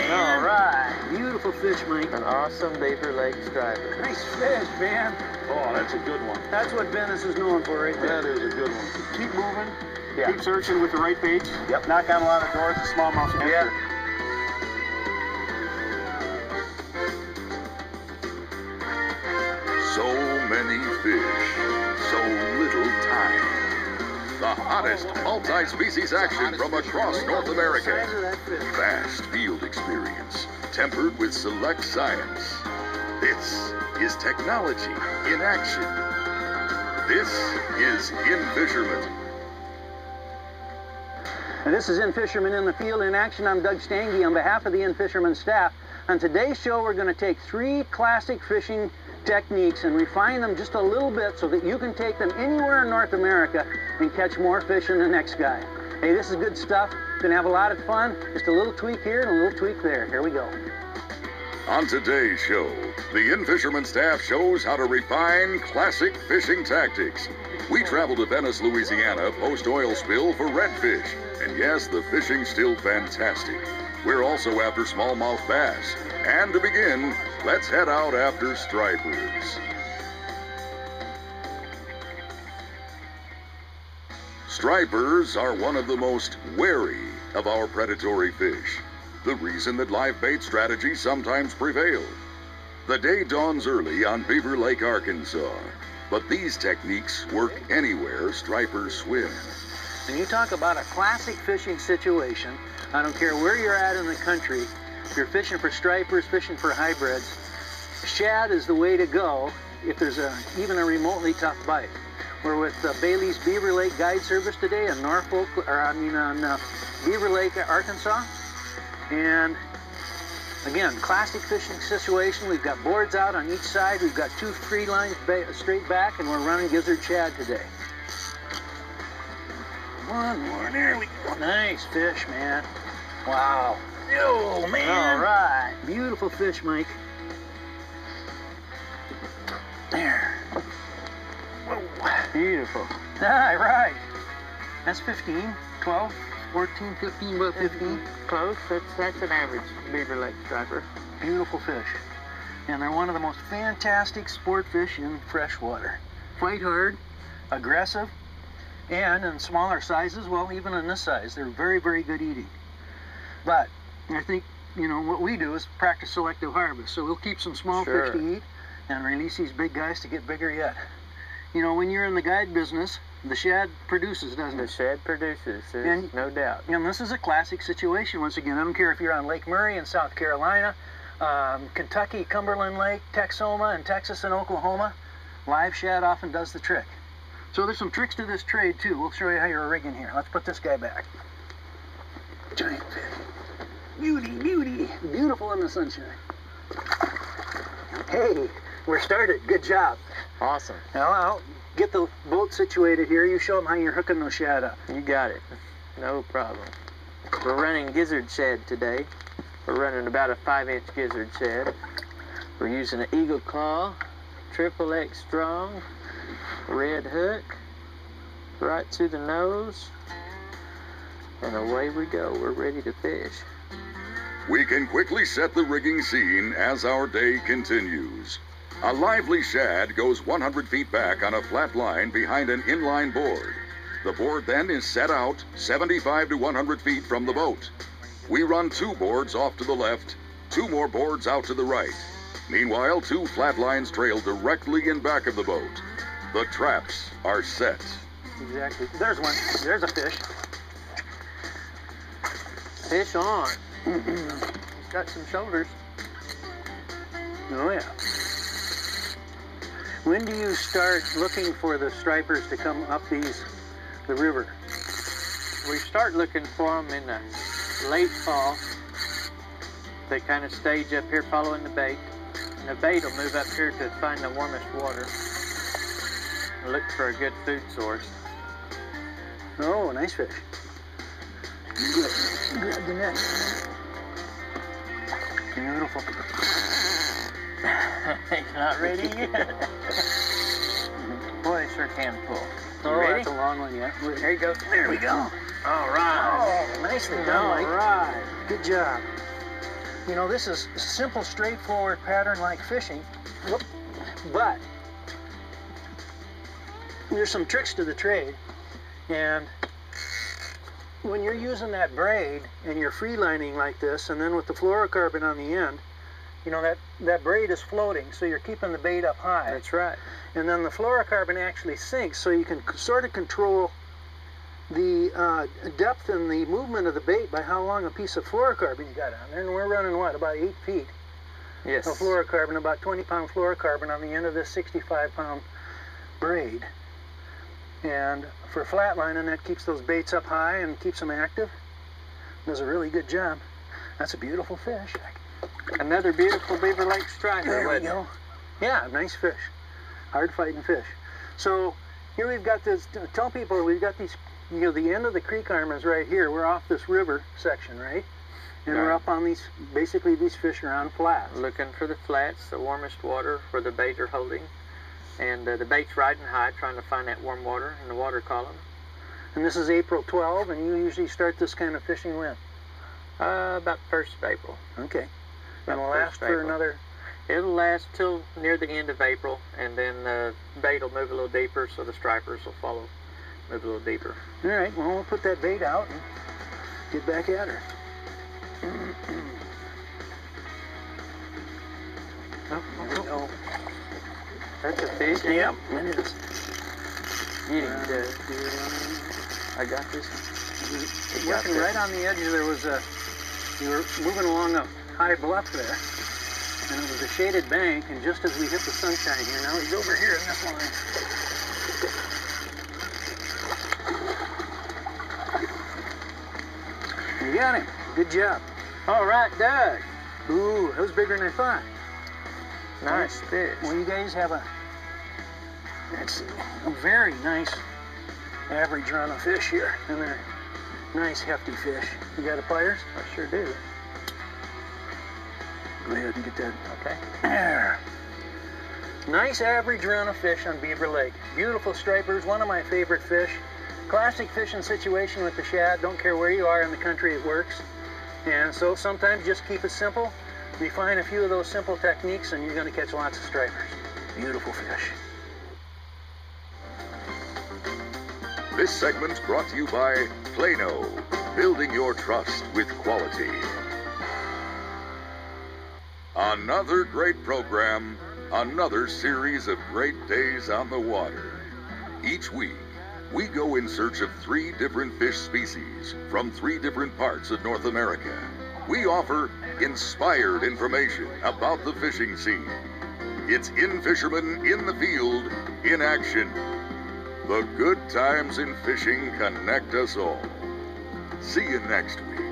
man. All right. Beautiful fish, Mike. An awesome Beaver Lake Striper. Nice fish, Ben. Oh, that's a good one. That's what Venice is known for right there. That is a good one. Keep moving. Yeah. Keep searching with the right bait. Yep. Knock on a lot of doors, the smallmouth. Yeah. So many fish, so little time. The hottest multi-species action from across North America. Vast field experience, tempered with select science. This is technology in action. This is In-Fisherman. And this is In-Fisherman in the Field in Action. I'm Doug Stange on behalf of the In-Fisherman staff. On today's show, we're going to take 3 classic fishing techniques and refine them just a little bit so that you can take them anywhere in North America and catch more fish than the next guy. Hey, this is good stuff. Gonna have a lot of fun. Just a little tweak here and a little tweak there. Here we go. On today's show, the In-Fisherman staff shows how to refine classic fishing tactics. We travel to Venice, Louisiana, post-oil spill for redfish. And yes, the fishing's still fantastic. We're also after smallmouth bass. And to begin, let's head out after stripers. Stripers are one of the most wary of our predatory fish. The reason that live bait strategies sometimes prevail. The day dawns early on Beaver Lake, Arkansas. But these techniques work anywhere stripers swim. When you talk about a classic fishing situation, I don't care where you're at in the country, if you're fishing for stripers, fishing for hybrids, shad is the way to go if there's even a remotely tough bite. We're with Bailey's Beaver Lake Guide Service today in Beaver Lake, Arkansas. And again, classic fishing situation. We've got boards out on each side. We've got 2 free lines straight back, and we're running gizzard shad today. One more, there we go. Nice fish, man. Wow. Oh, man. All right. Beautiful fish, Mike. There. Whoa. Beautiful. All right. That's 15, 12, 14, 15, about 15. Close. That's an average Beaver Lake Striper. Beautiful fish. And they're one of the most fantastic sport fish in freshwater. Fight hard, aggressive, and in smaller sizes, well, even in this size, they're very, very good eating. But I think, you know, what we do is practice selective harvest. So we'll keep some small fish to eat and release these big guys to get bigger yet. You know, when you're in the guide business, the shad produces, doesn't it? The shad produces, there's no doubt. And this is a classic situation, once again. I don't care if you're on Lake Murray in South Carolina, Kentucky, Cumberland Lake, Texoma, and Texas and Oklahoma. Live shad often does the trick. So there's some tricks to this trade, too. We'll show you how you're rigging here. Let's put this guy back. Giant fish. Beauty, beauty. Beautiful in the sunshine. Hey, we're started. Good job. Awesome. Now, I'll get the boat situated here. You show them how you're hooking those shad up. You got it. No problem. We're running gizzard shad today. We're running about a 5-inch gizzard shad. We're using an Eagle Claw, XXX strong, red hook, right through the nose, and away we go. We're ready to fish. We can quickly set the rigging scene as our day continues. A lively shad goes 100 feet back on a flat line behind an inline board. The board then is set out 75 to 100 feet from the boat. We run 2 boards off to the left, 2 more boards out to the right. Meanwhile, 2 flat lines trail directly in back of the boat. The traps are set. Exactly. There's one. There's a fish. Fish on. He's got some shoulders. Oh, yeah. When do you start looking for the stripers to come up the river? We start looking for them in the late fall. They kind of stage up here following the bait. And the bait will move up here to find the warmest water. And look for a good food source. Oh, nice fish. Grab the net. Beautiful. He's not ready yet. Boy, they sure can pull. You ready? That's a long one, yeah. There you go. There we go. All right. Oh, nicely done, Mike. All right. Good job. You know, this is simple, straightforward, pattern-like fishing, but there's some tricks to the trade. And when you're using that braid and you're freelining like this, and then with the fluorocarbon on the end, you know, that braid is floating, so you're keeping the bait up high. That's right. And then the fluorocarbon actually sinks, so you can sort of control the depth and the movement of the bait by how long a piece of fluorocarbon you got on there. And we're running, what, about 8 feet Yes. of fluorocarbon, about 20-pound fluorocarbon on the end of this 65-pound braid. And for flatlining, that keeps those baits up high and keeps them active. Does a really good job. That's a beautiful fish. Another beautiful Beaver Lake striper. There we wasn't it? go. Yeah, nice fish. Hard fighting fish. So here we've got this, tell people we've got these, you know, the end of the creek arm is right here. We're off this river section, right? And we're Right. up on these, basically these fish are on flats. Looking for the flats, the warmest water where the bait are holding. And the bait's riding high, trying to find that warm water in the water column. And this is April 12, and you usually start this kind of fishing when? About 1st of April. Okay. And it'll About last 1st of for April. another, It'll last till near the end of April, and then the bait will move a little deeper, so the stripers will follow, move a little deeper. all right, well, we'll put that bait out and get back at her. Oh, There we go. that's a fish. Yep, it is. Get him, Doug. I got this one. You got Working that. right on the edge, there was a, you were moving along a high bluff there, and it was a shaded bank, and just as we hit the sunshine here, now he's over here in this line. You got him. Good job. All right, Doug. Ooh, that was bigger than I thought. Nice fish. Well, you guys have a very nice average run of fish here, and they're nice hefty fish. You got a pliers? I sure do. Go ahead and get that. Okay. There. Nice average run of fish on Beaver Lake. Beautiful stripers, one of my favorite fish. Classic fishing situation with the shad. Don't care where you are in the country, it works. And so sometimes just keep it simple. Refine a few of those simple techniques and you're going to catch lots of stripers. Beautiful fish. This segment's brought to you by Plano, building your trust with quality. Another great program, another series of great days on the water. Each week, we go in search of 3 different fish species from 3 different parts of North America. We offer inspired information about the fishing scene. It's In-Fisherman in the field, in action. The good times in fishing connect us all. See you next week.